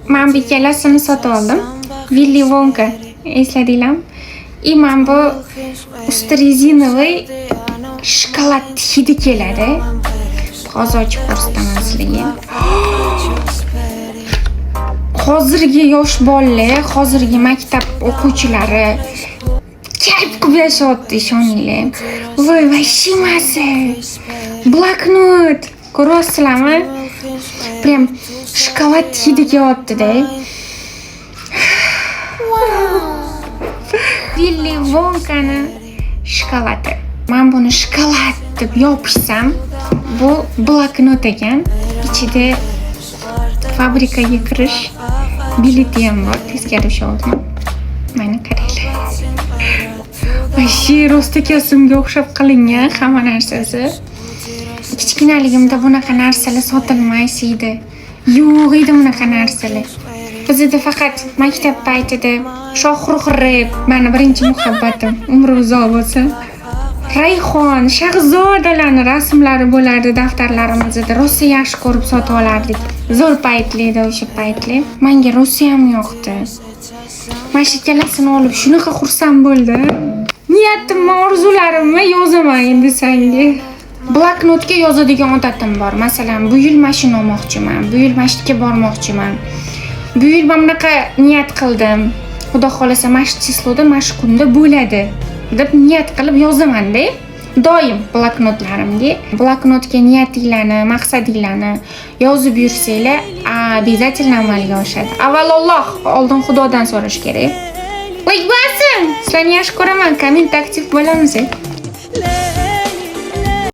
men bu ikkalasini sotib oldim. Willy Wonka esladinglarmi? И men bu usti rezinovoy shokolad hidi keladi. Hozir ochib ko'rsataman sizlarga. Hozirgi yosh bolalar, hozirgi maktab o'quvchilari kayf qilib yashayapti, ishoninglar. Voy, vashimasi. Bloknot. Ko'ryapsizlarmi? Prям shokolad hidi kelyapti-da. Willy Wonkani shokoladi. Men buni shokolad deb yopishsam, bu bloknot ekan. Ichida fabrikaga kirish bileti ham bor. Teskari usholdim. Mana qaranglar. Vashi rosta ko'simga o'xshab qilingan hamma narsasi. Kichkinaligimda bunaqa narsalar sotilmas edi. Yo'q edi bunaqa narsalar. Bizda faqat maktab paytida Shohrux Reb, meni birinchi muhabbatim, umri uzoq bo'lsin. Rayhon, Shahzodalarning rasmlari bo'lardi daftarlarimizda. Rosa yaxshi ko'rib sotib olardik. Zo'r paytlarda o'sha paytlar. Menga rosa ham yoqdi. Mana shu ikkalasini olib shunaqa xursand bo'ldim. Niyatim, orzularimni yozaman endi senga. Bloknotga yozadigan odatim bor. Masalan, bu yil mashina olmoqchiman, bu yil masjidga bormoqchiman. Bu yil men bunaqa niyat qildim. Xudo xolasa mana shu chesloda, mana shu kunda bo'ladi deb niyat qilib yozaman-da. Doim bloknotlarimga, bloknotga niyatinglarni, maqsadinglarni yozib yursanglar, обязательно amalga oshadi. Avvalolloh oldin Xudodan so'rash kerak. Voy, bo'lsin. Sizlarni yaxshi ko'raman, komment aktiv bo'lamiz.